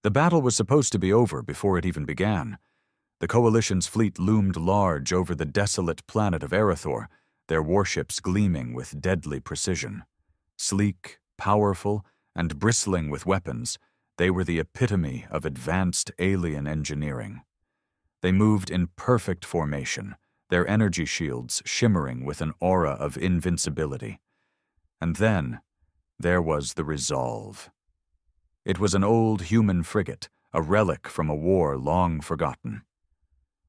The battle was supposed to be over before it even began. The Coalition's fleet loomed large over the desolate planet of Erythor, their warships gleaming with deadly precision. Sleek, powerful, and bristling with weapons, they were the epitome of advanced alien engineering. They moved in perfect formation, their energy shields shimmering with an aura of invincibility. And then, there was the Resolve. It was an old human frigate, a relic from a war long forgotten.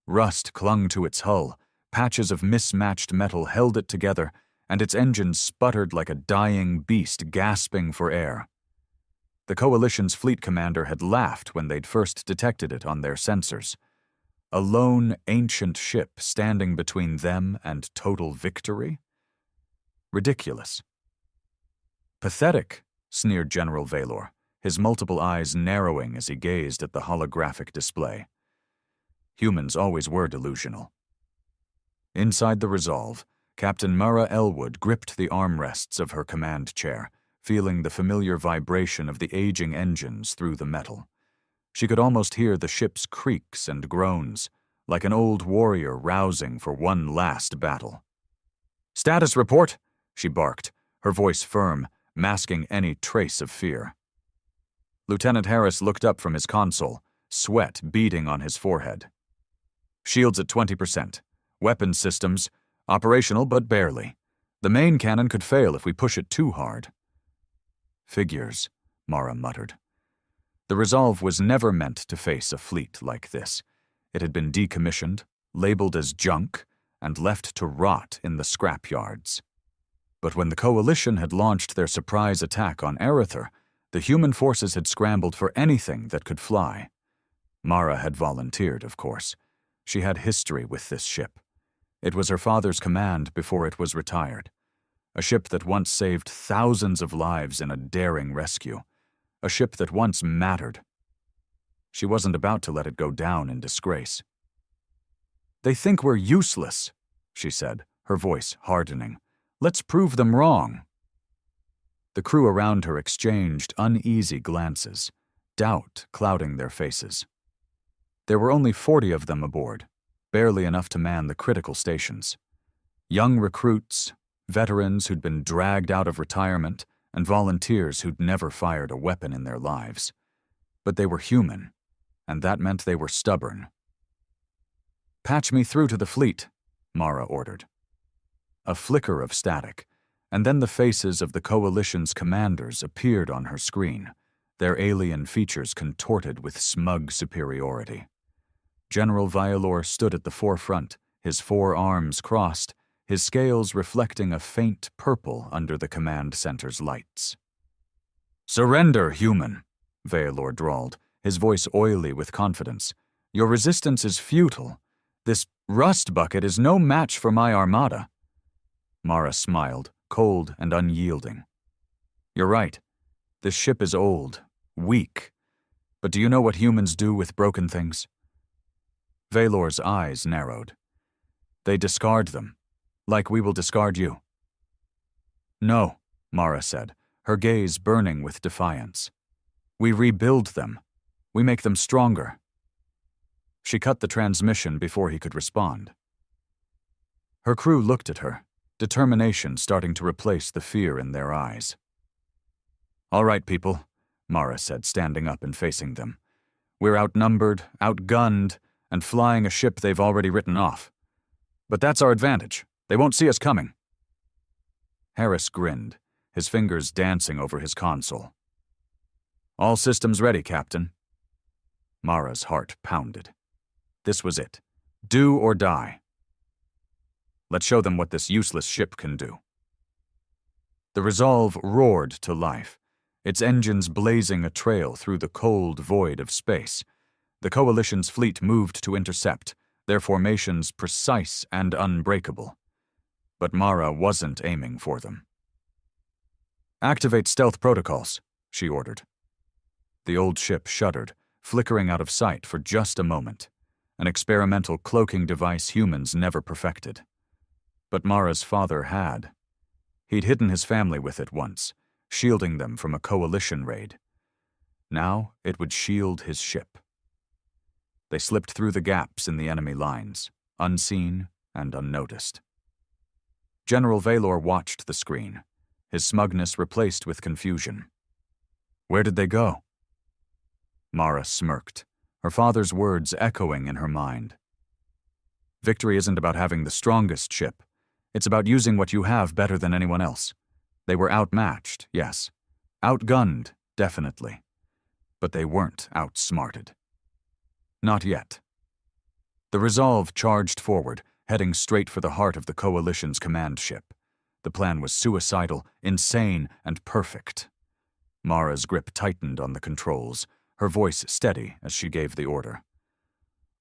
Rust clung to its hull, patches of mismatched metal held it together, and its engines sputtered like a dying beast gasping for air. The Coalition's fleet commander had laughed when they'd first detected it on their sensors. A lone, ancient ship standing between them and total victory? Ridiculous. Pathetic, sneered General Valor, his multiple eyes narrowing as he gazed at the holographic display. Humans always were delusional. Inside the Resolve, Captain Mara Elwood gripped the armrests of her command chair, feeling the familiar vibration of the aging engines through the metal. She could almost hear the ship's creaks and groans, like an old warrior rousing for one last battle. "Status report," she barked, her voice firm, masking any trace of fear. Lieutenant Harris looked up from his console, sweat beading on his forehead. "Shields at 20%. Weapons systems, operational but barely. The main cannon could fail if we push it too hard." "Figures," Mara muttered. The Resolve was never meant to face a fleet like this. It had been decommissioned, labeled as junk, and left to rot in the scrapyards. But when the Coalition had launched their surprise attack on Erythor, the human forces had scrambled for anything that could fly. Mara had volunteered, of course. She had history with this ship. It was her father's command before it was retired. A ship that once saved thousands of lives in a daring rescue. A ship that once mattered. She wasn't about to let it go down in disgrace. "They think we're useless," she said, her voice hardening. "Let's prove them wrong." The crew around her exchanged uneasy glances, doubt clouding their faces. There were only 40 of them aboard, barely enough to man the critical stations. Young recruits, veterans who'd been dragged out of retirement, and volunteers who'd never fired a weapon in their lives. But they were human, and that meant they were stubborn. "Patch me through to the fleet," Mara ordered. A flicker of static, and then the faces of the Coalition's commanders appeared on her screen, their alien features contorted with smug superiority. General Violor stood at the forefront, his 4 arms crossed, his scales reflecting a faint purple under the command center's lights. "Surrender, human," Violor drawled, his voice oily with confidence. "Your resistance is futile. This rust bucket is no match for my armada." Mara smiled, cold and unyielding. "You're right. This ship is old, weak. But do you know what humans do with broken things?" Valor's eyes narrowed. "They discard them, like we will discard you." "No," Mara said, her gaze burning with defiance. "We rebuild them. We make them stronger." She cut the transmission before he could respond. Her crew looked at her, determination starting to replace the fear in their eyes. "All right, people," Mara said, standing up and facing them. "We're outnumbered, outgunned, and flying a ship they've already written off. But that's our advantage. They won't see us coming." Harris grinned, his fingers dancing over his console. "All systems ready, Captain." Mara's heart pounded. This was it. Do or die. Let's show them what this useless ship can do. The Resolve roared to life, its engines blazing a trail through the cold void of space. The Coalition's fleet moved to intercept, their formations precise and unbreakable. But Mara wasn't aiming for them. "Activate stealth protocols," she ordered. The old ship shuddered, flickering out of sight for just a moment, an experimental cloaking device humans never perfected. But Mara's father had. He'd hidden his family with it once, shielding them from a Coalition raid. Now it would shield his ship. They slipped through the gaps in the enemy lines, unseen and unnoticed. General Valor watched the screen, his smugness replaced with confusion. Where did they go? Mara smirked, her father's words echoing in her mind. Victory isn't about having the strongest ship. It's about using what you have better than anyone else. They were outmatched, yes. Outgunned, definitely. But they weren't outsmarted. Not yet. The Resolve charged forward, heading straight for the heart of the Coalition's command ship. The plan was suicidal, insane, and perfect. Mara's grip tightened on the controls, her voice steady as she gave the order.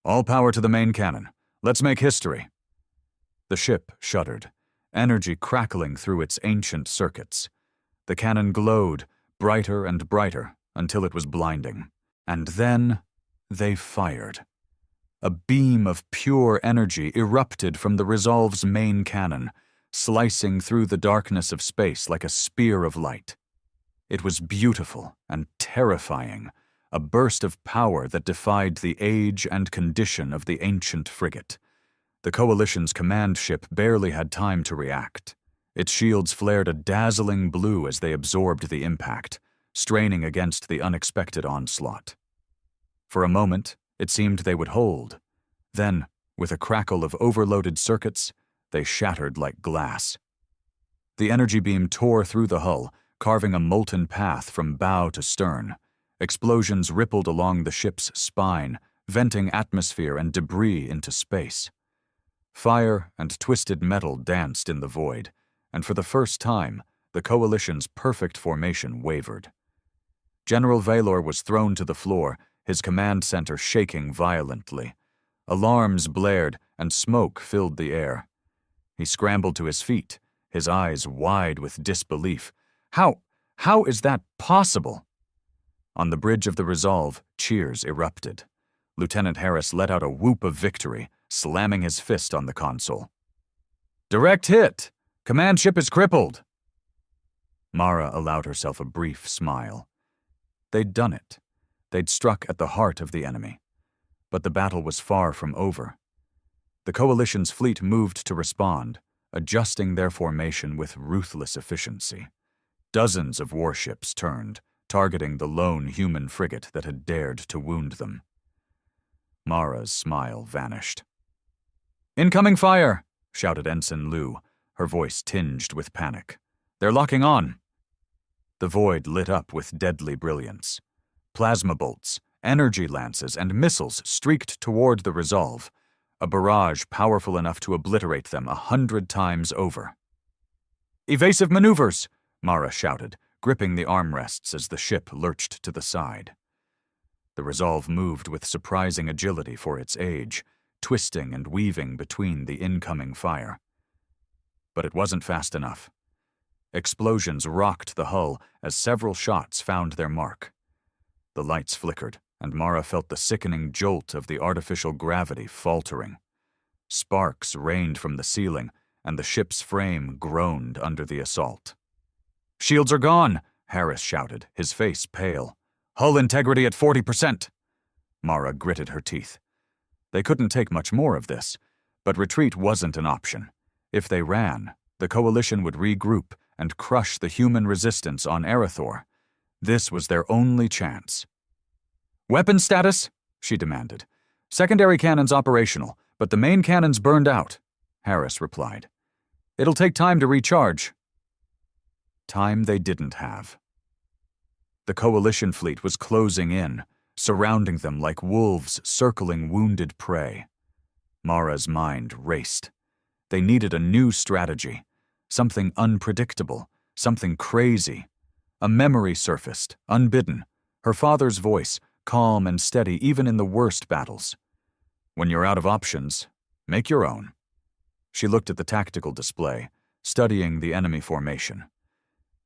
All power to the main cannon. Let's make history. The ship shuddered, energy crackling through its ancient circuits. The cannon glowed, brighter and brighter, until it was blinding. And then they fired. A beam of pure energy erupted from the Resolve's main cannon, slicing through the darkness of space like a spear of light. It was beautiful and terrifying, a burst of power that defied the age and condition of the ancient frigate. The Coalition's command ship barely had time to react. Its shields flared a dazzling blue as they absorbed the impact, straining against the unexpected onslaught. For a moment, it seemed they would hold. Then, with a crackle of overloaded circuits, they shattered like glass. The energy beam tore through the hull, carving a molten path from bow to stern. Explosions rippled along the ship's spine, venting atmosphere and debris into space. Fire and twisted metal danced in the void, and for the first time, the Coalition's perfect formation wavered. General Valor was thrown to the floor, his command center shaking violently. Alarms blared, and smoke filled the air. He scrambled to his feet, his eyes wide with disbelief. How is that possible? On the bridge of the Resolve, cheers erupted. Lieutenant Harris let out a whoop of victory, slamming his fist on the console. Direct hit! Command ship is crippled! Mara allowed herself a brief smile. They'd done it. They'd struck at the heart of the enemy. But the battle was far from over. The Coalition's fleet moved to respond, adjusting their formation with ruthless efficiency. Dozens of warships turned, targeting the lone human frigate that had dared to wound them. Mara's smile vanished. Incoming fire! Shouted Ensign Liu, her voice tinged with panic. They're locking on! The void lit up with deadly brilliance. Plasma bolts, energy lances, and missiles streaked toward the Resolve, a barrage powerful enough to obliterate them 100 times over. Evasive maneuvers! Mara shouted, gripping the armrests as the ship lurched to the side. The Resolve moved with surprising agility for its age, twisting and weaving between the incoming fire. But it wasn't fast enough. Explosions rocked the hull as several shots found their mark. The lights flickered, and Mara felt the sickening jolt of the artificial gravity faltering. Sparks rained from the ceiling, and the ship's frame groaned under the assault. Shields are gone, Harris shouted, his face pale. Hull integrity at 40%. Mara gritted her teeth. They couldn't take much more of this, but retreat wasn't an option. If they ran, the Coalition would regroup and crush the human resistance on Erythor. This was their only chance. Weapon status? She demanded. Secondary cannons operational, but the main cannons burned out, Harris replied. It'll take time to recharge. Time they didn't have. The Coalition fleet was closing in, surrounding them like wolves circling wounded prey. Mara's mind raced. They needed a new strategy, something unpredictable, something crazy. A memory surfaced, unbidden, her father's voice, calm and steady even in the worst battles. When you're out of options, make your own. She looked at the tactical display, studying the enemy formation.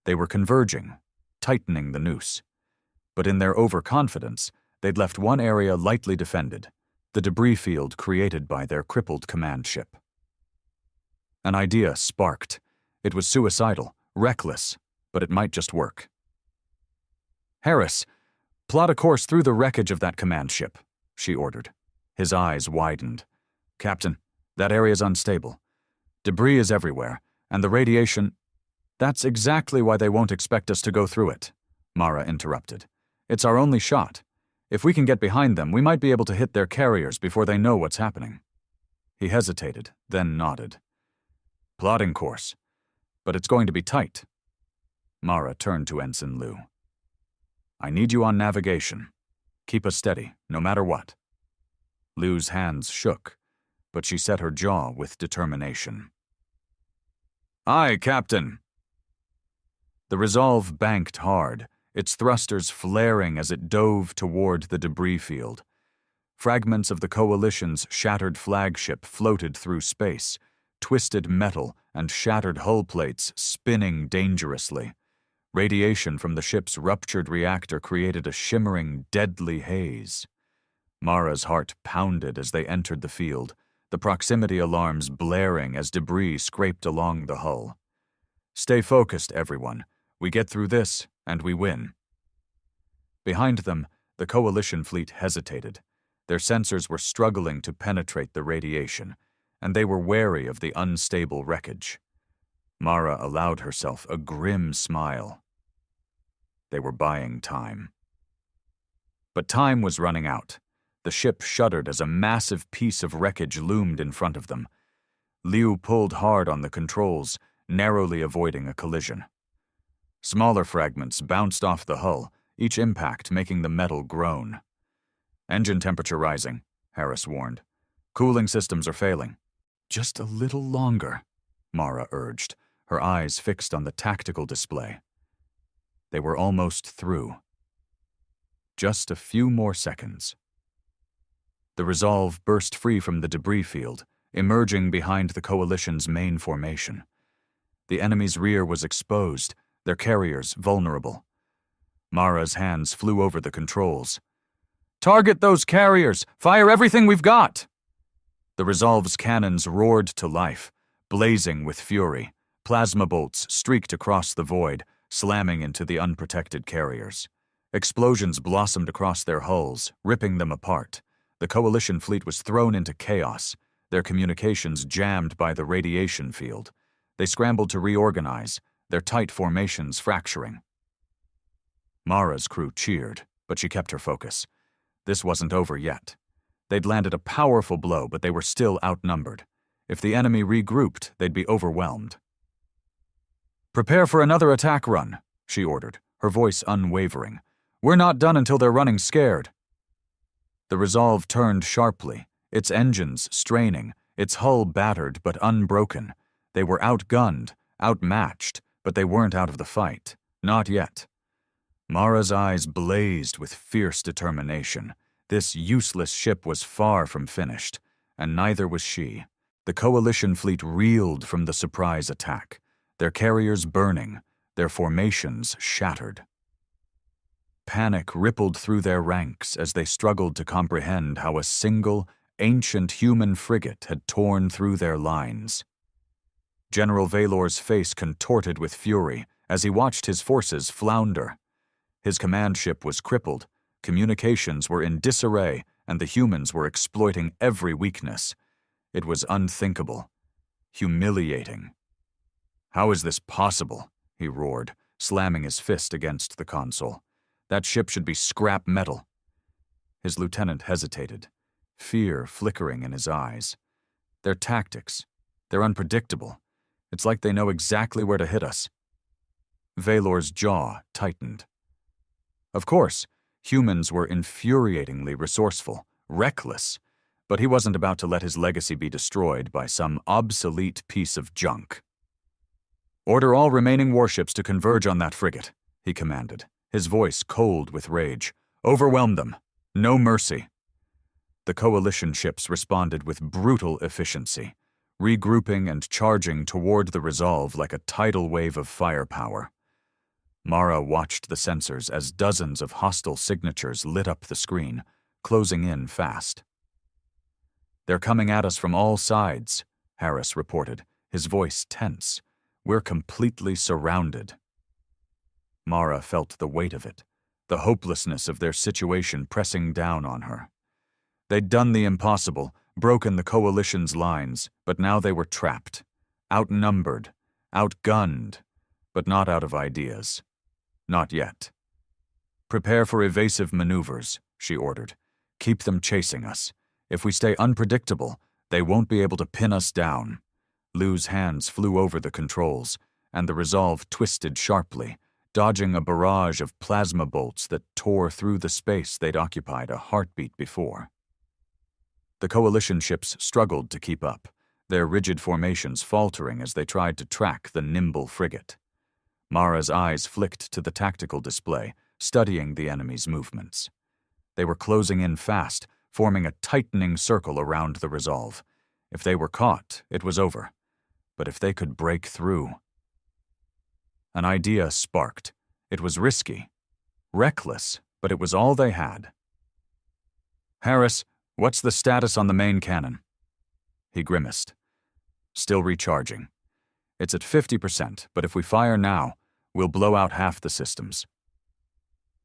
They were converging, tightening the noose. But in their overconfidence, they'd left one area lightly defended, the debris field created by their crippled command ship. An idea sparked. It was suicidal, reckless, but it might just work. Harris, "Plot a course through the wreckage of that command ship," she ordered. His eyes widened. "Captain, that area's unstable. Debris is everywhere, and the radiation—" "That's exactly why they won't expect us to go through it," Mara interrupted. "It's our only shot. If we can get behind them, we might be able to hit their carriers before they know what's happening." He hesitated, then nodded. "Plotting course. But it's going to be tight." Mara turned to Ensign Liu. "I need you on navigation. Keep us steady, no matter what." Liu's hands shook, but she set her jaw with determination. "Aye, Captain." The Resolve banked hard, its thrusters flaring as it dove toward the debris field. Fragments of the Coalition's shattered flagship floated through space, twisted metal and shattered hull plates spinning dangerously. Radiation from the ship's ruptured reactor created a shimmering, deadly haze. Mara's heart pounded as they entered the field, the proximity alarms blaring as debris scraped along the hull. "Stay focused, everyone. We get through this, and we win." Behind them, the Coalition fleet hesitated. Their sensors were struggling to penetrate the radiation, and they were wary of the unstable wreckage. Mara allowed herself a grim smile. They were buying time. But time was running out. The ship shuddered as a massive piece of wreckage loomed in front of them. Liu pulled hard on the controls, narrowly avoiding a collision. Smaller fragments bounced off the hull, each impact making the metal groan. "Engine temperature rising," Harris warned. "Cooling systems are failing." "Just a little longer," Mara urged, her eyes fixed on the tactical display. They were almost through. Just a few more seconds. The Resolve burst free from the debris field, emerging behind the Coalition's main formation. The enemy's rear was exposed, their carriers vulnerable. Mara's hands flew over the controls. "Target those carriers! Fire everything we've got!" The Resolve's cannons roared to life, blazing with fury. Plasma bolts streaked across the void, slamming into the unprotected carriers. Explosions blossomed across their hulls, ripping them apart. The Coalition fleet was thrown into chaos, their communications jammed by the radiation field. They scrambled to reorganize, their tight formations fracturing. Mara's crew cheered, but she kept her focus. This wasn't over yet. They'd landed a powerful blow, but they were still outnumbered. If the enemy regrouped, they'd be overwhelmed. "Prepare for another attack run," she ordered, her voice unwavering. "We're not done until they're running scared." The Resolve turned sharply, its engines straining, its hull battered but unbroken. They were outgunned, outmatched, but they weren't out of the fight. Not yet. Mara's eyes blazed with fierce determination. This useless ship was far from finished, and neither was she. The Coalition fleet reeled from the surprise attack, their carriers burning, their formations shattered. Panic rippled through their ranks as they struggled to comprehend how a single, ancient human frigate had torn through their lines. General Valor's face contorted with fury as he watched his forces flounder. His command ship was crippled, communications were in disarray, and the humans were exploiting every weakness. It was unthinkable, humiliating. "How is this possible?" he roared, slamming his fist against the console. "That ship should be scrap metal." His lieutenant hesitated, fear flickering in his eyes. "Their tactics, they're unpredictable. It's like they know exactly where to hit us." Valor's jaw tightened. Of course, humans were infuriatingly resourceful, reckless, but he wasn't about to let his legacy be destroyed by some obsolete piece of junk. "Order all remaining warships to converge on that frigate," he commanded, his voice cold with rage. "Overwhelm them. No mercy." The Coalition ships responded with brutal efficiency, regrouping and charging toward the Resolve like a tidal wave of firepower. Mara watched the sensors as dozens of hostile signatures lit up the screen, closing in fast. "They're coming at us from all sides," Harris reported, his voice tense. "We're completely surrounded." Mara felt the weight of it, the hopelessness of their situation pressing down on her. They'd done the impossible, broken the coalition's lines, but now they were trapped, outnumbered, outgunned, but not out of ideas. Not yet. "Prepare for evasive maneuvers," she ordered. "Keep them chasing us. If we stay unpredictable, they won't be able to pin us down." Lou's hands flew over the controls, and the Resolve twisted sharply, dodging a barrage of plasma bolts that tore through the space they'd occupied a heartbeat before. The coalition ships struggled to keep up, their rigid formations faltering as they tried to track the nimble frigate. Mara's eyes flicked to the tactical display, studying the enemy's movements. They were closing in fast, forming a tightening circle around the Resolve. If they were caught, it was over. But if they could break through... An idea sparked. It was risky. Reckless, but it was all they had. "Harris, what's the status on the main cannon?" He grimaced. "Still recharging. It's at 50%, but if we fire now, we'll blow out half the systems."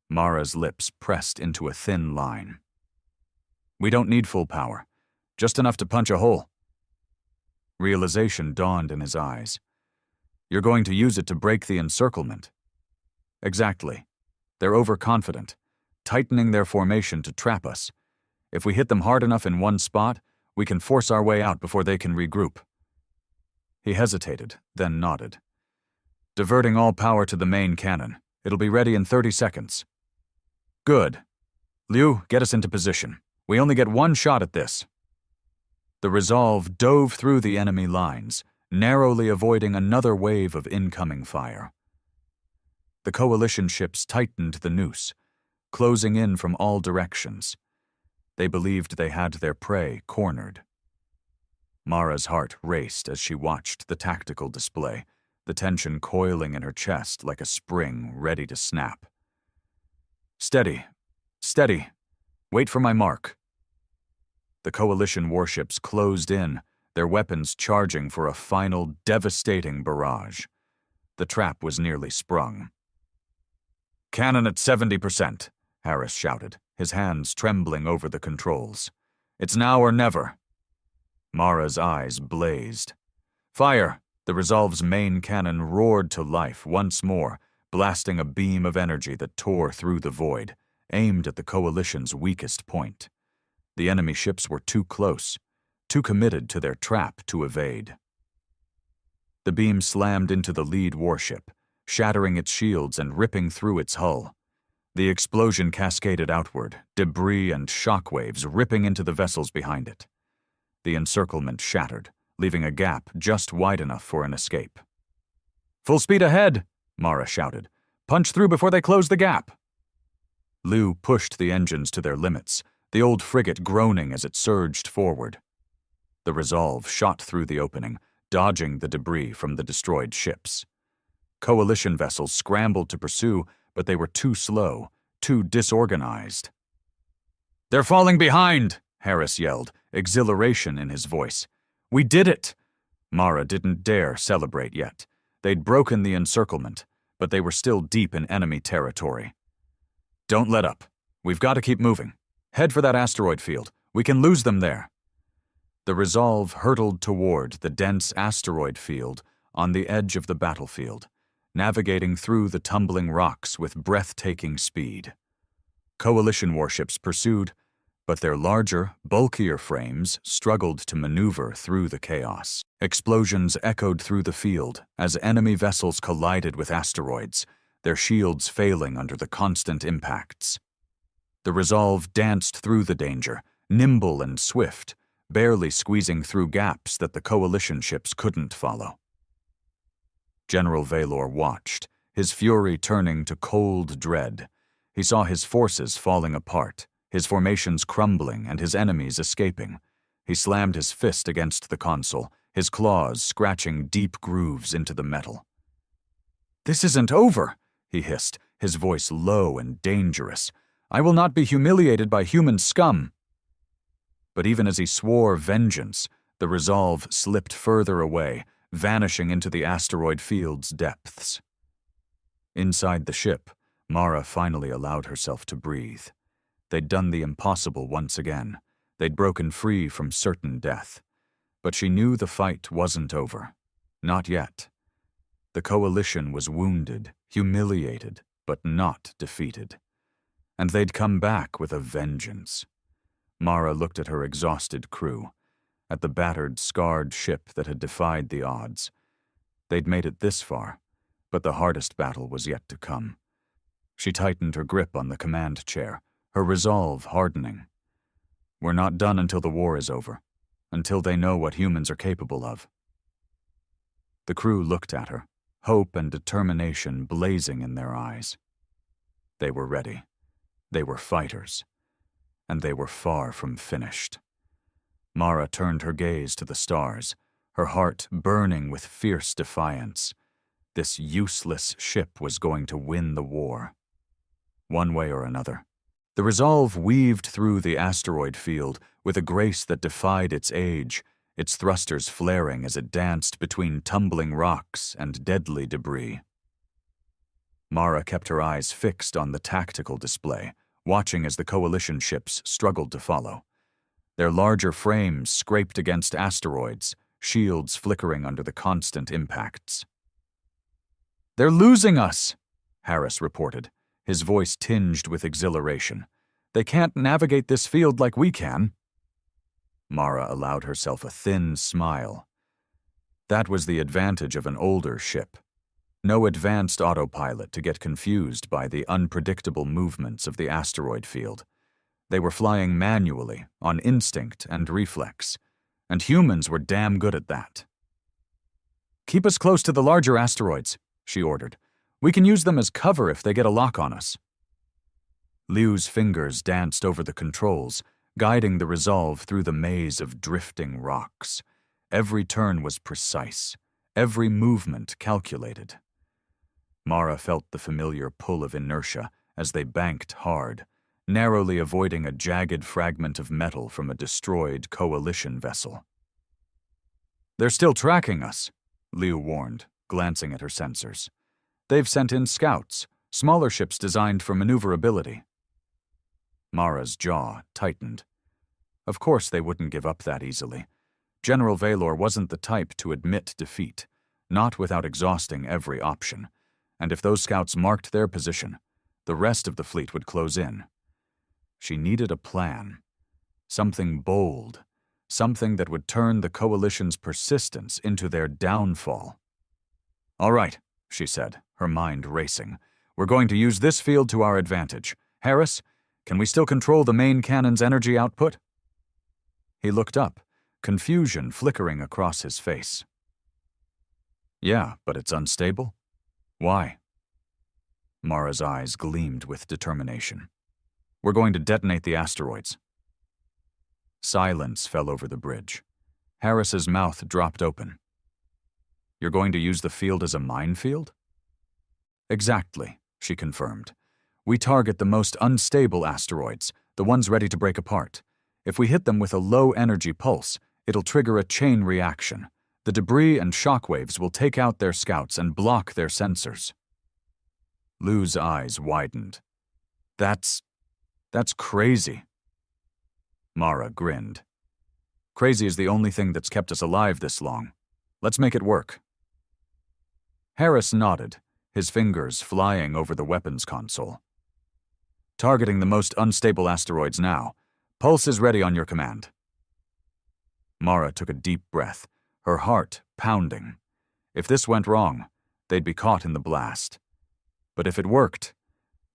Mara's lips pressed into a thin line. "We don't need full power. Just enough to punch a hole." Realization dawned in his eyes. "You're going to use it to break the encirclement." "Exactly. They're overconfident, tightening their formation to trap us. If we hit them hard enough in one spot, we can force our way out before they can regroup." He hesitated, then nodded. "Diverting all power to the main cannon. It'll be ready in 30 seconds. "Good. Liu, get us into position. We only get one shot at this." The Resolve dove through the enemy lines, narrowly avoiding another wave of incoming fire. The coalition ships tightened the noose, closing in from all directions. They believed they had their prey cornered. Mara's heart raced as she watched the tactical display, the tension coiling in her chest like a spring ready to snap. "Steady. Steady. Wait for my mark." The coalition warships closed in, their weapons charging for a final devastating barrage. The trap was nearly sprung. "Cannon at 70%, Harris shouted, his hands trembling over the controls. "It's now or never." Mara's eyes blazed. "Fire!" The Resolve's main cannon roared to life once more, blasting a beam of energy that tore through the void, aimed at the coalition's weakest point. The enemy ships were too close, too committed to their trap to evade. The beam slammed into the lead warship, shattering its shields and ripping through its hull. The explosion cascaded outward, debris and shockwaves ripping into the vessels behind it. The encirclement shattered, leaving a gap just wide enough for an escape. "Full speed ahead!" Mara shouted. "Punch through before they close the gap!" Liu pushed the engines to their limits, the old frigate groaning as it surged forward. The Resolve shot through the opening, dodging the debris from the destroyed ships. Coalition vessels scrambled to pursue, but they were too slow, too disorganized. "They're falling behind!" Harris yelled, exhilaration in his voice. "We did it!" Mara didn't dare celebrate yet. They'd broken the encirclement, but they were still deep in enemy territory. "Don't let up. We've got to keep moving. Head for that asteroid field. We can lose them there." The Resolve hurtled toward the dense asteroid field on the edge of the battlefield, navigating through the tumbling rocks with breathtaking speed. Coalition warships pursued, but their larger, bulkier frames struggled to maneuver through the chaos. Explosions echoed through the field as enemy vessels collided with asteroids, their shields failing under the constant impacts. The Resolve danced through the danger, nimble and swift, barely squeezing through gaps that the coalition ships couldn't follow. General Valor watched, his fury turning to cold dread. He saw his forces falling apart, his formations crumbling and his enemies escaping. He slammed his fist against the console, his claws scratching deep grooves into the metal. "This isn't over," he hissed, his voice low and dangerous. "I will not be humiliated by human scum." But even as he swore vengeance, the Resolve slipped further away, vanishing into the asteroid field's depths. Inside the ship, Mara finally allowed herself to breathe. They'd done the impossible once again. They'd broken free from certain death. But she knew the fight wasn't over. Not yet. The coalition was wounded, humiliated, but not defeated. And they'd come back with a vengeance. Mara looked at her exhausted crew, at the battered, scarred ship that had defied the odds. They'd made it this far, but the hardest battle was yet to come. She tightened her grip on the command chair, her resolve hardening. We're not done until the war is over, until they know what humans are capable of. The crew looked at her, hope and determination blazing in their eyes. They were ready. They were fighters. And they were far from finished. Mara turned her gaze to the stars, her heart burning with fierce defiance. This useless ship was going to win the war. One way or another. The resolve weaved through the asteroid field with a grace that defied its age, its thrusters flaring as it danced between tumbling rocks and deadly debris. Mara kept her eyes fixed on the tactical display, watching as the coalition ships struggled to follow. Their larger frames scraped against asteroids, shields flickering under the constant impacts. "They're losing us," Harris reported, his voice tinged with exhilaration. "They can't navigate this field like we can." Mara allowed herself a thin smile. That was the advantage of an older ship. No advanced autopilot to get confused by the unpredictable movements of the asteroid field. They were flying manually, on instinct and reflex, and humans were damn good at that. "Keep us close to the larger asteroids," she ordered. "We can use them as cover if they get a lock on us." Liu's fingers danced over the controls, guiding the resolve through the maze of drifting rocks. Every turn was precise, every movement calculated. Mara felt the familiar pull of inertia as they banked hard, narrowly avoiding a jagged fragment of metal from a destroyed coalition vessel. "They're still tracking us," Liu warned, glancing at her sensors. "They've sent in scouts, smaller ships designed for maneuverability." Mara's jaw tightened. Of course they wouldn't give up that easily. General Valor wasn't the type to admit defeat, not without exhausting every option. And if those scouts marked their position, the rest of the fleet would close in. She needed a plan. Something bold. Something that would turn the coalition's persistence into their downfall. "All right," she said, her mind racing. "We're going to use this field to our advantage. Harris, can we still control the main cannon's energy output?" He looked up, confusion flickering across his face. "Yeah, but it's unstable. Why?" Mara's eyes gleamed with determination. "We're going to detonate the asteroids." Silence fell over the bridge. Harris's mouth dropped open. "You're going to use the field as a minefield?" "Exactly," she confirmed. "We target the most unstable asteroids, the ones ready to break apart. If we hit them with a low-energy pulse, it'll trigger a chain reaction. The debris and shockwaves will take out their scouts and block their sensors." Liu's eyes widened. That's crazy." Mara grinned. "Crazy is the only thing that's kept us alive this long. Let's make it work." Harris nodded, his fingers flying over the weapons console. "Targeting the most unstable asteroids now. Pulse is ready on your command." Mara took a deep breath, her heart pounding. If this went wrong, they'd be caught in the blast. But if it worked,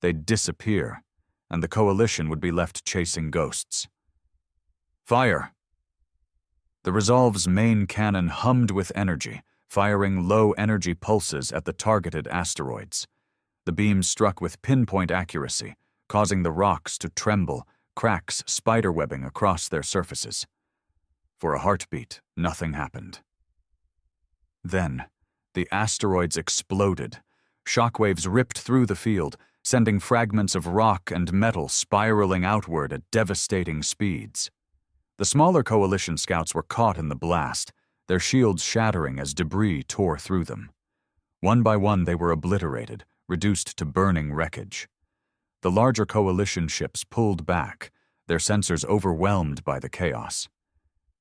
they'd disappear, and the coalition would be left chasing ghosts. "Fire!" The Resolve's main cannon hummed with energy, firing low-energy pulses at the targeted asteroids. The beams struck with pinpoint accuracy, causing the rocks to tremble, cracks spiderwebbing across their surfaces. For a heartbeat, nothing happened. Then, the asteroids exploded. Shockwaves ripped through the field, sending fragments of rock and metal spiraling outward at devastating speeds. The smaller coalition scouts were caught in the blast, their shields shattering as debris tore through them. One by one they were obliterated, reduced to burning wreckage. The larger coalition ships pulled back, their sensors overwhelmed by the chaos.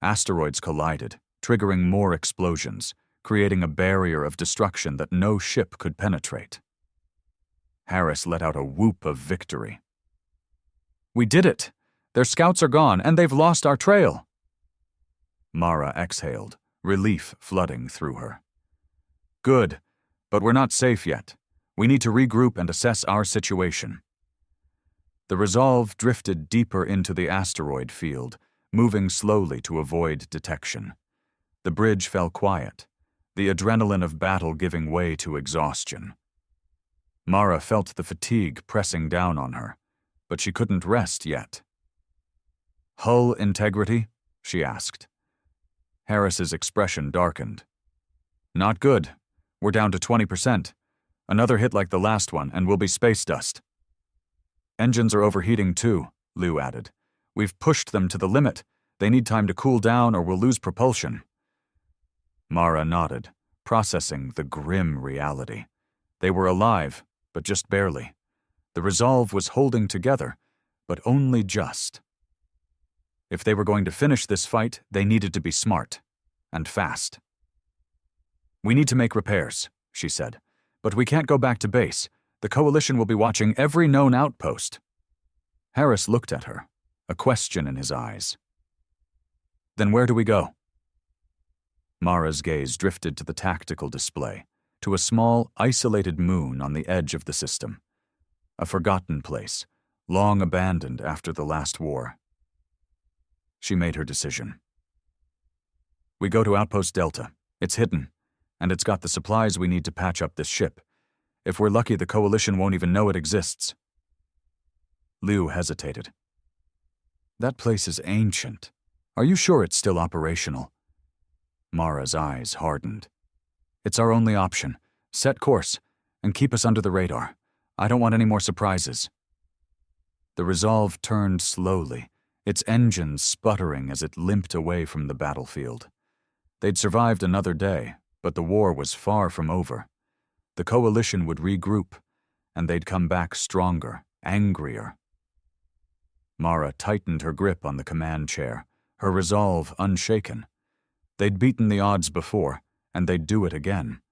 Asteroids collided, triggering more explosions, creating a barrier of destruction that no ship could penetrate. Harris let out a whoop of victory. "We did it! Their scouts are gone, and they've lost our trail!" Mara exhaled, relief flooding through her. "Good, but we're not safe yet. We need to regroup and assess our situation." The Resolve drifted deeper into the asteroid field, moving slowly to avoid detection. The bridge fell quiet, the adrenaline of battle giving way to exhaustion. Mara felt the fatigue pressing down on her, but she couldn't rest yet. "Hull integrity?" she asked. Harris's expression darkened. "Not good. We're down to 20%. Another hit like the last one, and we'll be space dust." "Engines are overheating too," Liu added. "We've pushed them to the limit. They need time to cool down or we'll lose propulsion." Mara nodded, processing the grim reality. They were alive, but just barely. The Resolve was holding together, but only just. If they were going to finish this fight, they needed to be smart and fast. "We need to make repairs," she said, "but we can't go back to base. The Coalition will be watching every known outpost." Harris looked at her, a question in his eyes. "Then where do we go?" Mara's gaze drifted to the tactical display, to a small, isolated moon on the edge of the system. A forgotten place, long abandoned after the last war. She made her decision. "We go to Outpost Delta. It's hidden, and it's got the supplies we need to patch up this ship. If we're lucky, the Coalition won't even know it exists." Liu hesitated. "That place is ancient. Are you sure it's still operational?" Mara's eyes hardened. "It's our only option. Set course, and keep us under the radar. I don't want any more surprises." The Resolve turned slowly, its engines sputtering as it limped away from the battlefield. They'd survived another day, but the war was far from over. The Coalition would regroup, and they'd come back stronger, angrier. Mara tightened her grip on the command chair, her resolve unshaken. They'd beaten the odds before, and they'd do it again.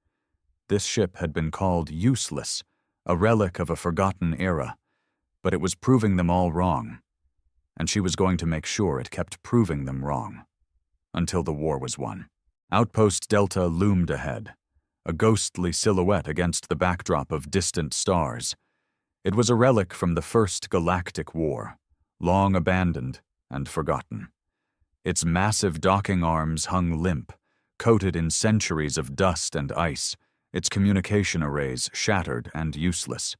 This ship had been called useless, a relic of a forgotten era, but it was proving them all wrong, and she was going to make sure it kept proving them wrong, until the war was won. Outpost Delta loomed ahead, a ghostly silhouette against the backdrop of distant stars. It was a relic from the First Galactic War, long abandoned and forgotten. Its massive docking arms hung limp, coated in centuries of dust and ice, its communication arrays shattered and useless.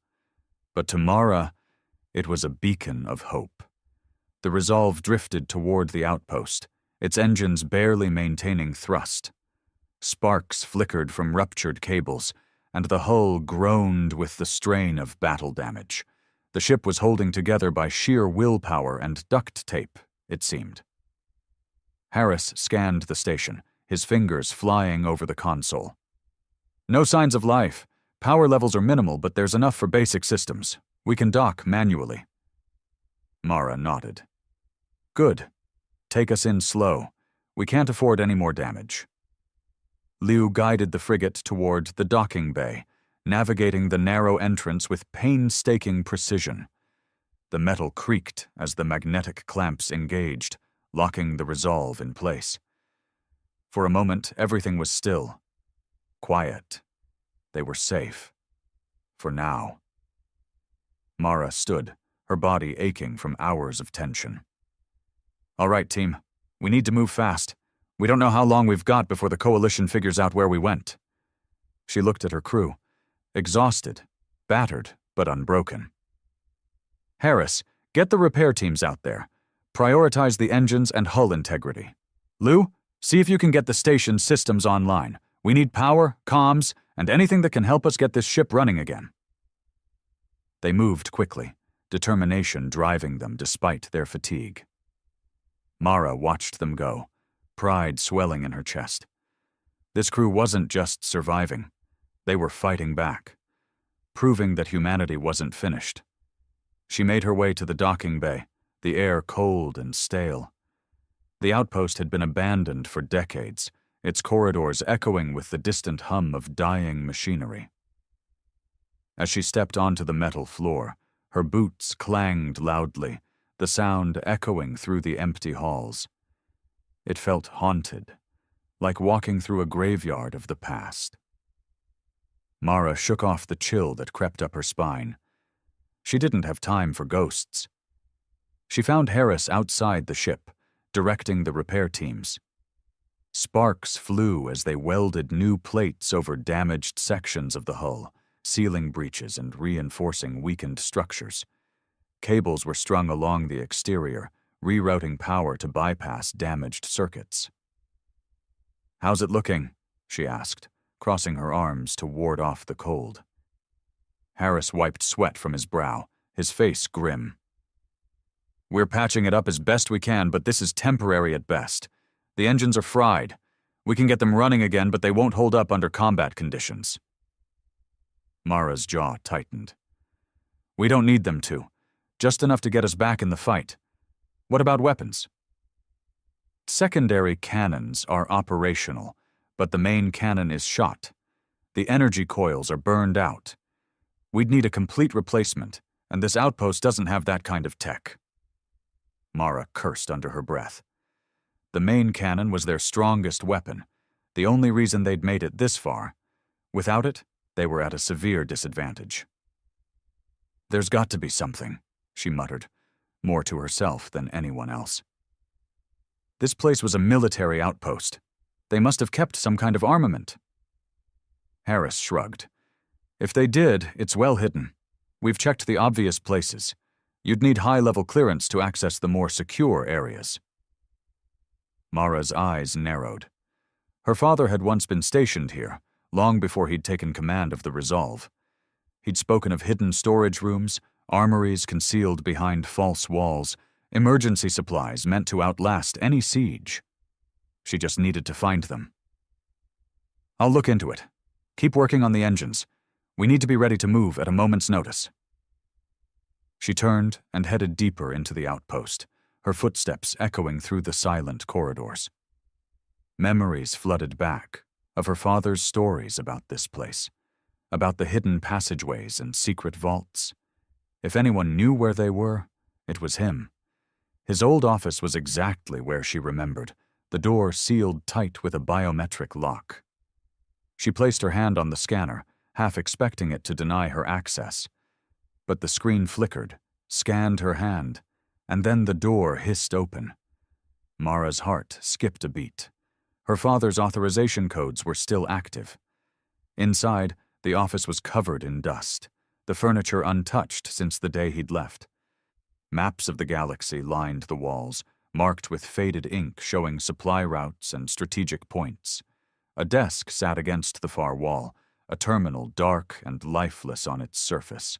But to Mara, it was a beacon of hope. The Resolve drifted toward the outpost, its engines barely maintaining thrust. Sparks flickered from ruptured cables, and the hull groaned with the strain of battle damage. The ship was holding together by sheer willpower and duct tape, it seemed. Harris scanned the station, his fingers flying over the console. "No signs of life. Power levels are minimal, but there's enough for basic systems. We can dock manually." Mara nodded. "Good. Take us in slow. We can't afford any more damage." Liu guided the frigate toward the docking bay, navigating the narrow entrance with painstaking precision. The metal creaked as the magnetic clamps engaged, locking the Resolve in place. For a moment, everything was still. Quiet. They were safe. For now. Mara stood, her body aching from hours of tension. "All right, team. We need to move fast. We don't know how long we've got before the Coalition figures out where we went." She looked at her crew, exhausted, battered, but unbroken. "Harris, get the repair teams out there. Prioritize the engines and hull integrity. Liu, see if you can get the station systems online. We need power, comms, and anything that can help us get this ship running again." They moved quickly, determination driving them despite their fatigue. Mara watched them go, pride swelling in her chest. This crew wasn't just surviving. They were fighting back. proving that humanity wasn't finished. She made her way to the docking bay, the air cold and stale. The outpost had been abandoned for decades, its corridors echoing with the distant hum of dying machinery. As she stepped onto the metal floor, her boots clanged loudly, the sound echoing through the empty halls. It felt haunted, like walking through a graveyard of the past. Mara shook off the chill that crept up her spine. She didn't have time for ghosts. She found Harris outside the ship, directing the repair teams. Sparks flew as they welded new plates over damaged sections of the hull, sealing breaches and reinforcing weakened structures. Cables were strung along the exterior, rerouting power to bypass damaged circuits. "How's it looking?" she asked, crossing her arms to ward off the cold. Harris wiped sweat from his brow, his face grim. "We're patching it up as best we can, but this is temporary at best. The engines are fried. We can get them running again, but they won't hold up under combat conditions." Mara's jaw tightened. "We don't need them to. Just enough to get us back in the fight. What about weapons?" "Secondary cannons are operational, but the main cannon is shot. The energy coils are burned out. We'd need a complete replacement, and this outpost doesn't have that kind of tech." Mara cursed under her breath. The main cannon was their strongest weapon, the only reason they'd made it this far. Without it, they were at a severe disadvantage. "There's got to be something," she muttered, more to herself than anyone else. "This place was a military outpost. They must have kept some kind of armament." Harris shrugged. "If they did, it's well hidden. We've checked the obvious places. You'd need high-level clearance to access the more secure areas." Mara's eyes narrowed. Her father had once been stationed here, long before he'd taken command of the Resolve. He'd spoken of hidden storage rooms, armories concealed behind false walls, emergency supplies meant to outlast any siege. She just needed to find them. "I'll look into it. Keep working on the engines. We need to be ready to move at a moment's notice." She turned and headed deeper into the outpost, her footsteps echoing through the silent corridors. Memories flooded back of her father's stories about this place, about the hidden passageways and secret vaults. If anyone knew where they were, it was him. His old office was exactly where she remembered, the door sealed tight with a biometric lock. She placed her hand on the scanner, half expecting it to deny her access. But the screen flickered, scanned her hand, and then the door hissed open. Mara's heart skipped a beat. Her father's authorization codes were still active. Inside, the office was covered in dust, the furniture untouched since the day he'd left. Maps of the galaxy lined the walls, marked with faded ink showing supply routes and strategic points. A desk sat against the far wall, a terminal dark and lifeless on its surface.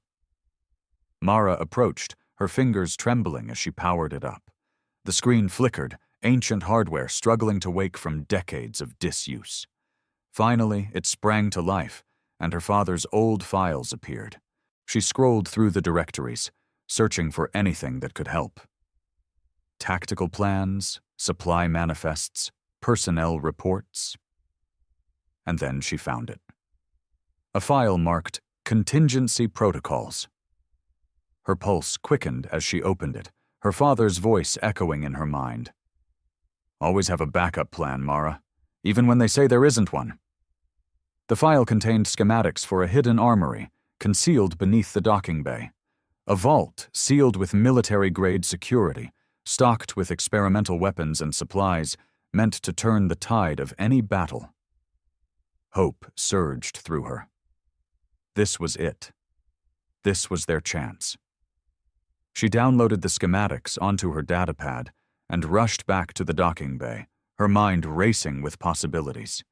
Mara approached, her fingers trembling as she powered it up. The screen flickered, ancient hardware struggling to wake from decades of disuse. Finally, it sprang to life, and her father's old files appeared. She scrolled through the directories, searching for anything that could help. Tactical plans, supply manifests, personnel reports. And then she found it. A file marked Contingency Protocols. Her pulse quickened as she opened it, her father's voice echoing in her mind. "Always have a backup plan, Mara, even when they say there isn't one." The file contained schematics for a hidden armory, concealed beneath the docking bay. A vault sealed with military-grade security, stocked with experimental weapons and supplies meant to turn the tide of any battle. Hope surged through her. This was it. This was their chance. She downloaded the schematics onto her datapad and rushed back to the docking bay, her mind racing with possibilities.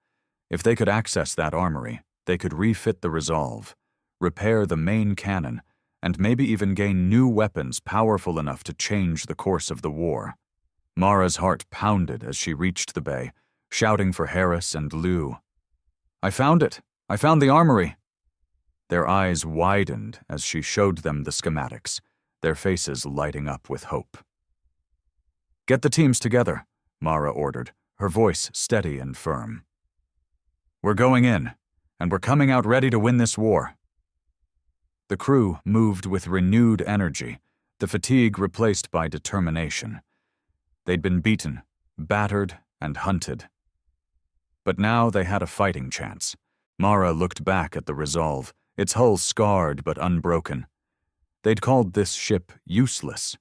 If they could access that armory, they could refit the Resolve, repair the main cannon, and maybe even gain new weapons powerful enough to change the course of the war. Mara's heart pounded as she reached the bay, shouting for Harris and Lou. "I found it! I found the armory!" Their eyes widened as she showed them the schematics, their faces lighting up with hope. "Get the teams together," Mara ordered, her voice steady and firm. "We're going in, and we're coming out ready to win this war." The crew moved with renewed energy, the fatigue replaced by determination. They'd been beaten, battered, and hunted. But now they had a fighting chance. Mara looked back at the Resolve, its hull scarred but unbroken. They'd called this ship useless.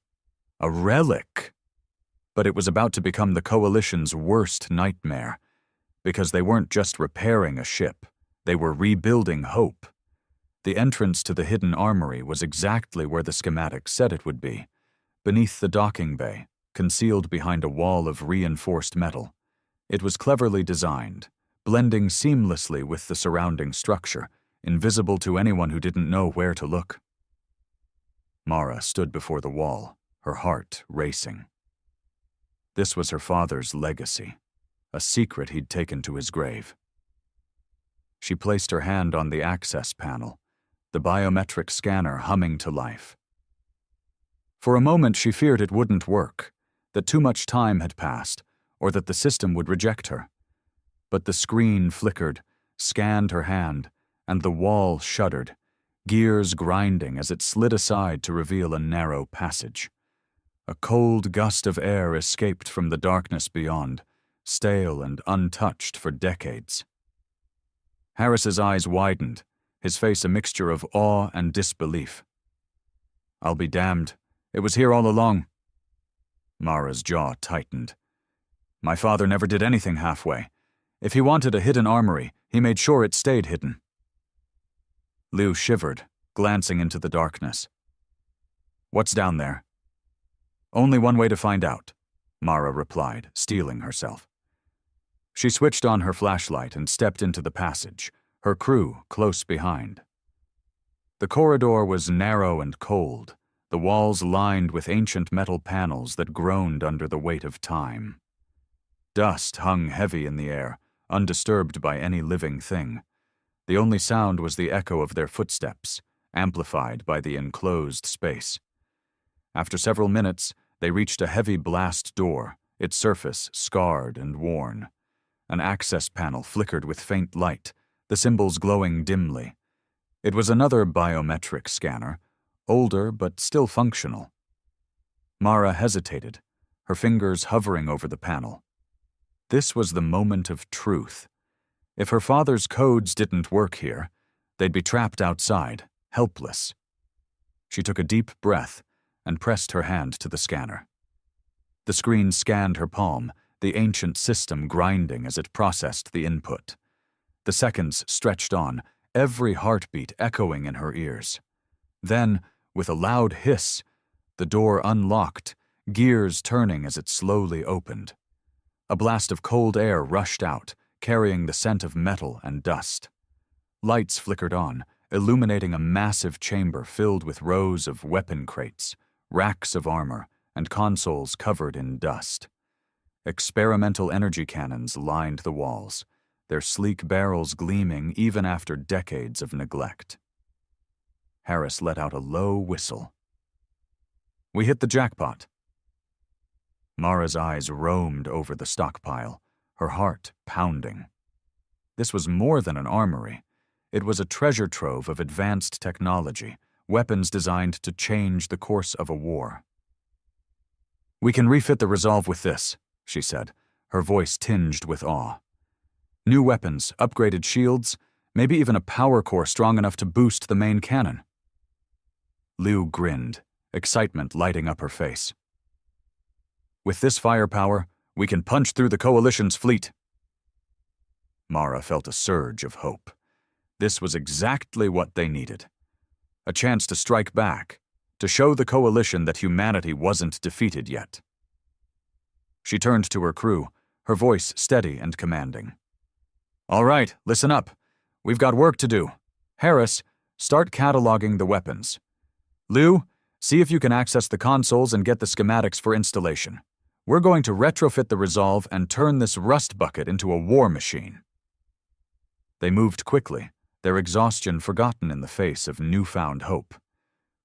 A relic. But it was about to become the Coalition's worst nightmare, because they weren't just repairing a ship, they were rebuilding hope. The entrance to the hidden armory was exactly where the schematic said it would be, beneath the docking bay, concealed behind a wall of reinforced metal. It was cleverly designed, blending seamlessly with the surrounding structure, invisible to anyone who didn't know where to look. Mara stood before the wall, her heart racing. This was her father's legacy, a secret he'd taken to his grave. She placed her hand on the access panel, the biometric scanner humming to life. For a moment she feared it wouldn't work, that too much time had passed, or that the system would reject her. But the screen flickered, scanned her hand, and the wall shuddered, gears grinding as it slid aside to reveal a narrow passage. A cold gust of air escaped from the darkness beyond, stale and untouched for decades. Harris's eyes widened, his face a mixture of awe and disbelief. "I'll be damned. It was here all along." Mara's jaw tightened. "My father never did anything halfway. If he wanted a hidden armory, he made sure it stayed hidden." Liu shivered, glancing into the darkness. "What's down there?" "Only one way to find out," Mara replied, steeling herself. She switched on her flashlight and stepped into the passage, her crew close behind. The corridor was narrow and cold, the walls lined with ancient metal panels that groaned under the weight of time. Dust hung heavy in the air, undisturbed by any living thing. The only sound was the echo of their footsteps, amplified by the enclosed space. After several minutes, they reached a heavy blast door, its surface scarred and worn. An access panel flickered with faint light, the symbols glowing dimly. It was another biometric scanner, older but still functional. Mara hesitated, her fingers hovering over the panel. This was the moment of truth. If her father's codes didn't work here, they'd be trapped outside, helpless. She took a deep breath and pressed her hand to the scanner. The screen scanned her palm, the ancient system grinding as it processed the input. The seconds stretched on, every heartbeat echoing in her ears. Then, with a loud hiss, the door unlocked, gears turning as it slowly opened. A blast of cold air rushed out, carrying the scent of metal and dust. Lights flickered on, illuminating a massive chamber filled with rows of weapon crates, racks of armor, and consoles covered in dust. Experimental energy cannons lined the walls, their sleek barrels gleaming even after decades of neglect. Harris let out a low whistle. "We hit the jackpot." Mara's eyes roamed over the stockpile, her heart pounding. This was more than an armory. It was a treasure trove of advanced technology, weapons designed to change the course of a war. "We can refit the Resolve with this," she said, her voice tinged with awe. "New weapons, upgraded shields, maybe even a power core strong enough to boost the main cannon." Liu grinned, excitement lighting up her face. "With this firepower, we can punch through the Coalition's fleet." Mara felt a surge of hope. This was exactly what they needed. A chance to strike back, to show the Coalition that humanity wasn't defeated yet. She turned to her crew, her voice steady and commanding. "All right, listen up. We've got work to do. Harris, start cataloging the weapons. Liu, see if you can access the consoles and get the schematics for installation. We're going to retrofit the Resolve and turn this rust bucket into a war machine." They moved quickly, their exhaustion forgotten in the face of newfound hope.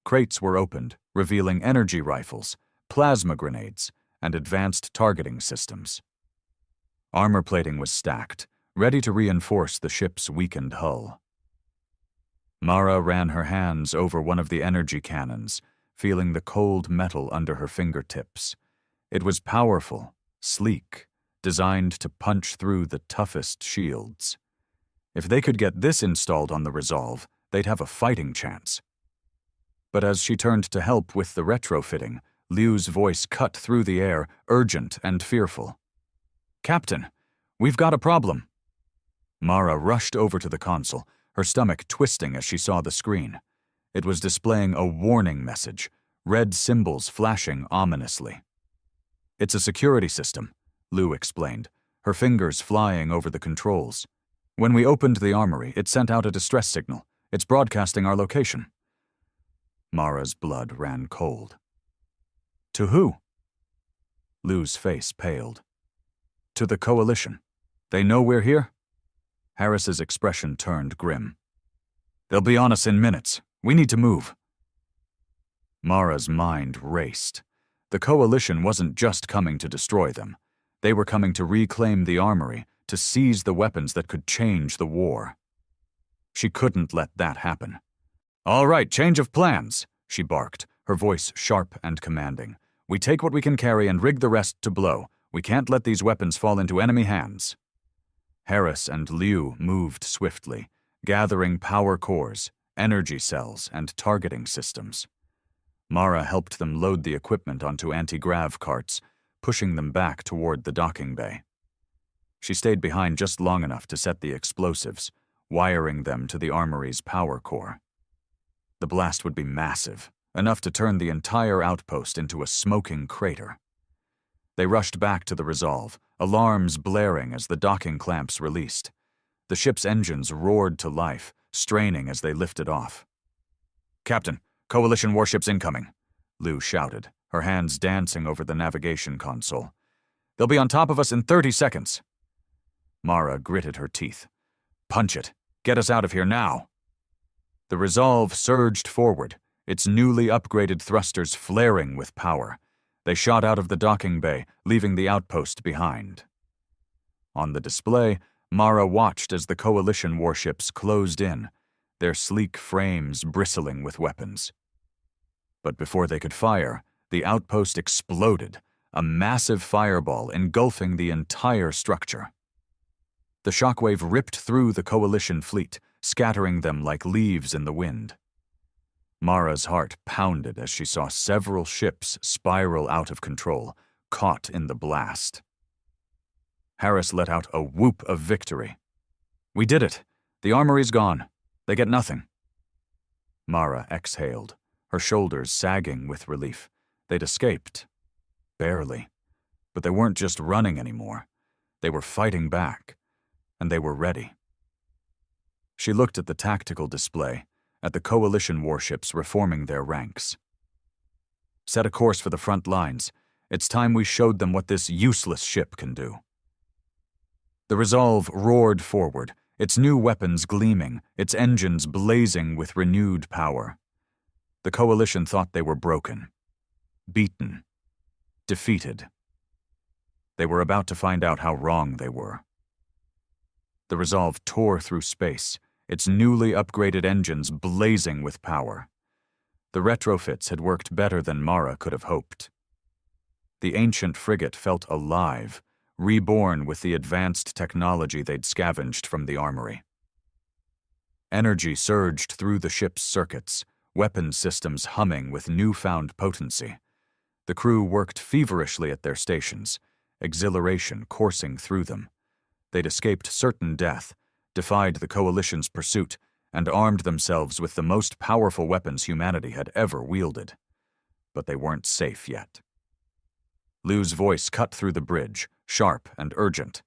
Crates were opened, revealing energy rifles, plasma grenades, and advanced targeting systems. Armor plating was stacked, ready to reinforce the ship's weakened hull. Mara ran her hands over one of the energy cannons, feeling the cold metal under her fingertips. It was powerful, sleek, designed to punch through the toughest shields. If they could get this installed on the Resolve, they'd have a fighting chance. But as she turned to help with the retrofitting, Liu's voice cut through the air, urgent and fearful. "Captain, we've got a problem." Mara rushed over to the console, her stomach twisting as she saw the screen. It was displaying a warning message, red symbols flashing ominously. "It's a security system," Liu explained, her fingers flying over the controls. "When we opened the armory, it sent out a distress signal. It's broadcasting our location." Mara's blood ran cold. "To who?" Liu's face paled. "To the Coalition. They know we're here?" Harris's expression turned grim. "They'll be on us in minutes. We need to move." Mara's mind raced. The Coalition wasn't just coming to destroy them. They were coming to reclaim the armory, to seize the weapons that could change the war. She couldn't let that happen. "All right, change of plans," she barked, her voice sharp and commanding. "We take what we can carry and rig the rest to blow. We can't let these weapons fall into enemy hands." Harris and Liu moved swiftly, gathering power cores, energy cells, and targeting systems. Mara helped them load the equipment onto anti-grav carts, pushing them back toward the docking bay. She stayed behind just long enough to set the explosives, wiring them to the armory's power core. The blast would be massive, enough to turn the entire outpost into a smoking crater. They rushed back to the Resolve, alarms blaring as the docking clamps released. The ship's engines roared to life, straining as they lifted off. "Captain, Coalition warships incoming," Liu shouted, her hands dancing over the navigation console. "They'll be on top of us in 30 seconds. Mara gritted her teeth. "Punch it. Get us out of here now." The Resolve surged forward, its newly upgraded thrusters flaring with power. They shot out of the docking bay, leaving the outpost behind. On the display, Mara watched as the Coalition warships closed in, their sleek frames bristling with weapons. But before they could fire, the outpost exploded, a massive fireball engulfing the entire structure. The shockwave ripped through the Coalition fleet, scattering them like leaves in the wind. Mara's heart pounded as she saw several ships spiral out of control, caught in the blast. Harris let out a whoop of victory. "We did it! The armory's gone. They get nothing." Mara exhaled, her shoulders sagging with relief. They'd escaped. Barely. But they weren't just running anymore. They were fighting back. And they were ready. She looked at the tactical display, at the Coalition warships reforming their ranks. "Set a course for the front lines. It's time we showed them what this useless ship can do." The Resolve roared forward, its new weapons gleaming, its engines blazing with renewed power. The Coalition thought they were broken, beaten, defeated. They were about to find out how wrong they were. The Resolve tore through space, its newly upgraded engines blazing with power. The retrofits had worked better than Mara could have hoped. The ancient frigate felt alive, reborn with the advanced technology they'd scavenged from the armory. Energy surged through the ship's circuits, weapon systems humming with newfound potency. The crew worked feverishly at their stations, exhilaration coursing through them. They'd escaped certain death, defied the Coalition's pursuit, and armed themselves with the most powerful weapons humanity had ever wielded. But they weren't safe yet. Liu's voice cut through the bridge, sharp and urgent.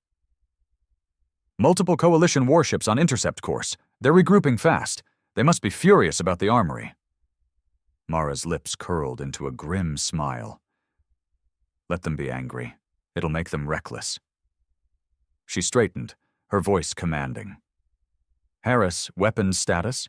"Multiple Coalition warships on intercept course. They're regrouping fast. They must be furious about the armory." Mara's lips curled into a grim smile. "Let them be angry. It'll make them reckless." She straightened, her voice commanding. Harris, weapons status?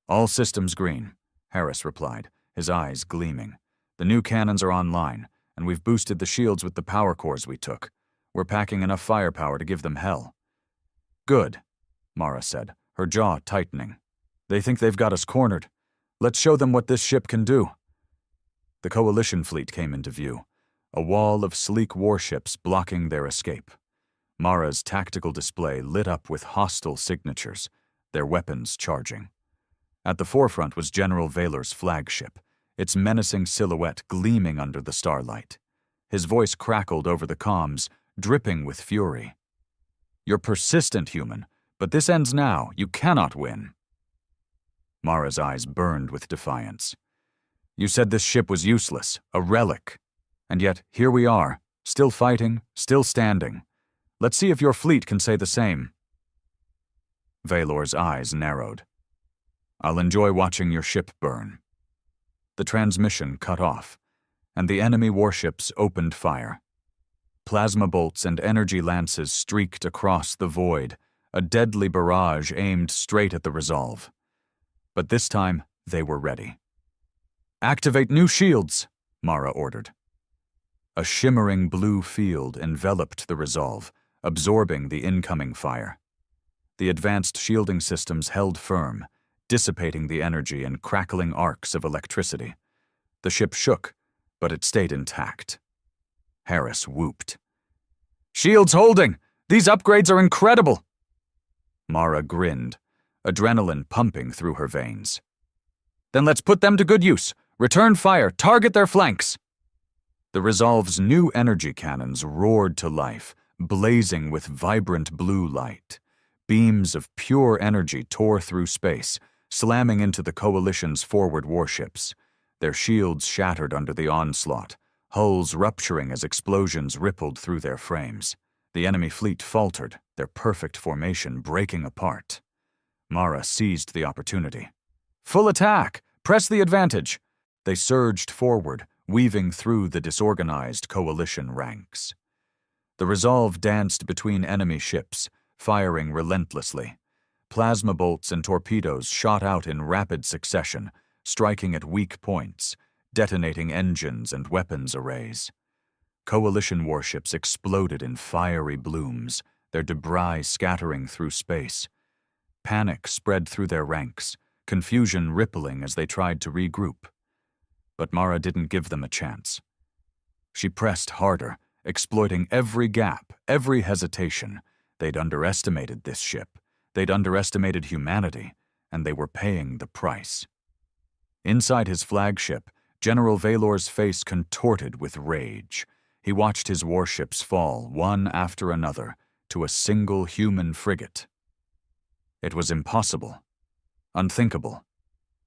All systems green, Harris replied, his eyes gleaming. The new cannons are online, and we've boosted the shields with the power cores we took. We're packing enough firepower to give them hell. Good, Mara said, her jaw tightening. They think they've got us cornered. Let's show them what this ship can do. The Coalition fleet came into view, a wall of sleek warships blocking their escape. Mara's tactical display lit up with hostile signatures, their weapons charging. At the forefront was General Valor's flagship, its menacing silhouette gleaming under the starlight. His voice crackled over the comms, dripping with fury. You're persistent, human, but this ends now. You cannot win. Mara's eyes burned with defiance. You said this ship was useless, a relic. And yet, here we are, still fighting, still standing. Let's see if your fleet can say the same. Valor's eyes narrowed. I'll enjoy watching your ship burn. The transmission cut off, and the enemy warships opened fire. Plasma bolts and energy lances streaked across the void, a deadly barrage aimed straight at the Resolve. But this time, they were ready. Activate new shields, Mara ordered. A shimmering blue field enveloped the Resolve, absorbing the incoming fire. The advanced shielding systems held firm, dissipating the energy in crackling arcs of electricity. The ship shook, but it stayed intact. Harris whooped. Shields holding! These upgrades are incredible! Mara grinned, adrenaline pumping through her veins. Then let's put them to good use. Return fire, target their flanks. The Resolve's new energy cannons roared to life, blazing with vibrant blue light. Beams of pure energy tore through space, slamming into the Coalition's forward warships. Their shields shattered under the onslaught, hulls rupturing as explosions rippled through their frames. The enemy fleet faltered, their perfect formation breaking apart. Mara seized the opportunity. Full attack! Press the advantage! They surged forward, weaving through the disorganized Coalition ranks. The Resolve danced between enemy ships, firing relentlessly. Plasma bolts and torpedoes shot out in rapid succession, striking at weak points, detonating engines and weapons arrays. Coalition warships exploded in fiery blooms, their debris scattering through space. Panic spread through their ranks, confusion rippling as they tried to regroup. But Mara didn't give them a chance. She pressed harder, exploiting every gap, every hesitation. They'd underestimated this ship. They'd underestimated humanity, and they were paying the price. Inside his flagship, General Valor's face contorted with rage. He watched his warships fall, one after another, to a single human frigate. It was impossible, unthinkable,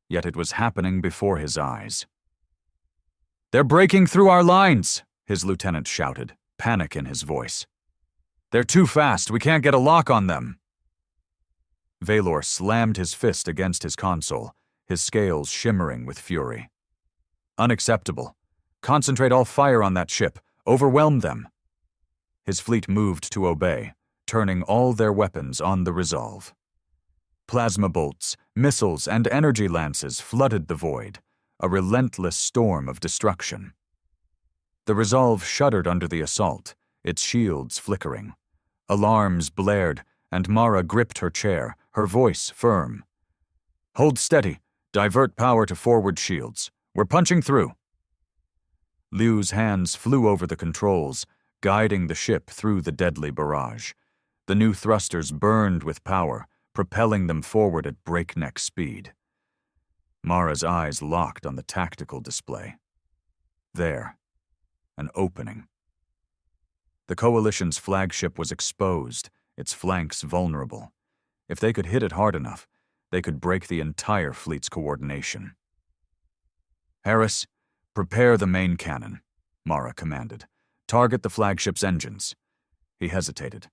yet it was happening before his eyes. They're breaking through our lines, his lieutenant shouted, panic in his voice. They're too fast, we can't get a lock on them. Valor slammed his fist against his console, his scales shimmering with fury. Unacceptable. Concentrate all fire on that ship. Overwhelm them. His fleet moved to obey, turning all their weapons on the Resolve. Plasma bolts, missiles, and energy lances flooded the void, a relentless storm of destruction. The Resolve shuddered under the assault, its shields flickering. Alarms blared, and Mara gripped her chair, her voice firm. Hold steady. Divert power to forward shields. We're punching through. Liu's hands flew over the controls, guiding the ship through the deadly barrage. The new thrusters burned with power, propelling them forward at breakneck speed. Mara's eyes locked on the tactical display. There, an opening. The Coalition's flagship was exposed, its flanks vulnerable. If they could hit it hard enough, they could break the entire fleet's coordination. Harris, prepare the main cannon, Mara commanded. Target the flagship's engines. He hesitated.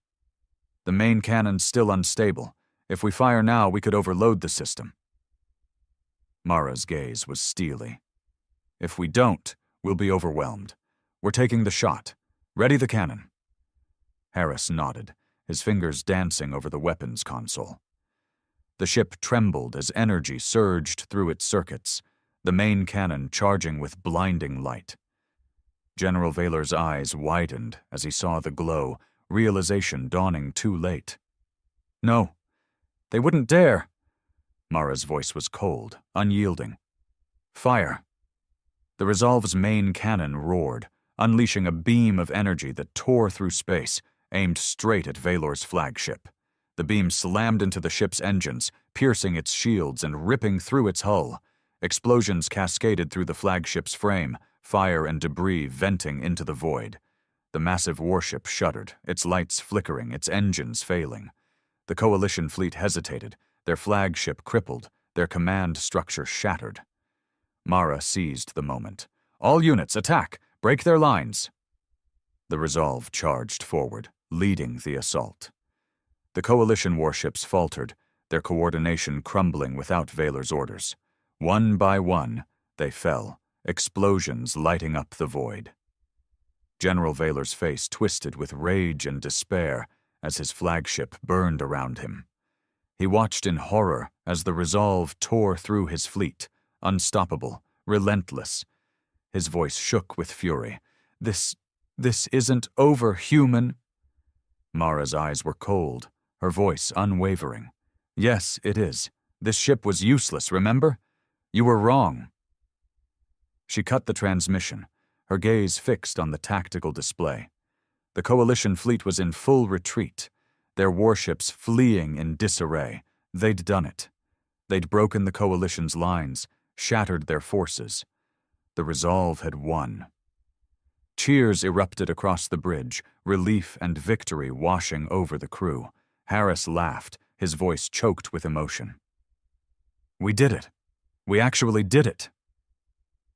The main cannon's still unstable. If we fire now, we could overload the system. Mara's gaze was steely. If we don't, we'll be overwhelmed. We're taking the shot. Ready the cannon. Harris nodded, his fingers dancing over the weapons console. The ship trembled as energy surged through its circuits, the main cannon charging with blinding light. General Vaylor's eyes widened as he saw the glow, realization dawning too late. "No, they wouldn't dare." Mara's voice was cold, unyielding. "Fire." The Resolve's main cannon roared, unleashing a beam of energy that tore through space, aimed straight at Vaylor's flagship. The beam slammed into the ship's engines, piercing its shields and ripping through its hull. Explosions cascaded through the flagship's frame, fire and debris venting into the void. The massive warship shuddered, its lights flickering, its engines failing. The Coalition fleet hesitated, their flagship crippled, their command structure shattered. Mara seized the moment. "All units, attack! Break their lines!" The Resolve charged forward, leading the assault. The Coalition warships faltered, their coordination crumbling without Vaylor's orders. One by one, they fell, explosions lighting up the void. General Vaylor's face twisted with rage and despair as his flagship burned around him. He watched in horror as the Resolve tore through his fleet, unstoppable, relentless. His voice shook with fury. This isn't over, human." Mara's eyes were cold, her voice unwavering. "Yes, it is. This ship was useless, remember? You were wrong." She cut the transmission, her gaze fixed on the tactical display. The Coalition fleet was in full retreat, their warships fleeing in disarray. They'd done it. They'd broken the Coalition's lines, shattered their forces. The Resolve had won. Cheers erupted across the bridge, relief and victory washing over the crew. Harris laughed, his voice choked with emotion. "We did it. We actually did it."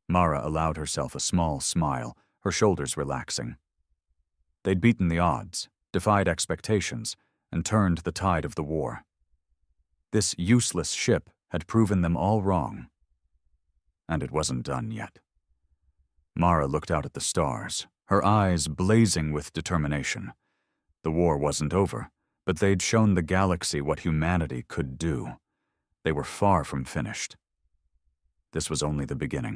Mara allowed herself a small smile, her shoulders relaxing. They'd beaten the odds, defied expectations, and turned the tide of the war. This useless ship had proven them all wrong. And it wasn't done yet. Mara looked out at the stars, her eyes blazing with determination. The war wasn't over, but they'd shown the galaxy what humanity could do. They were far from finished. This was only the beginning.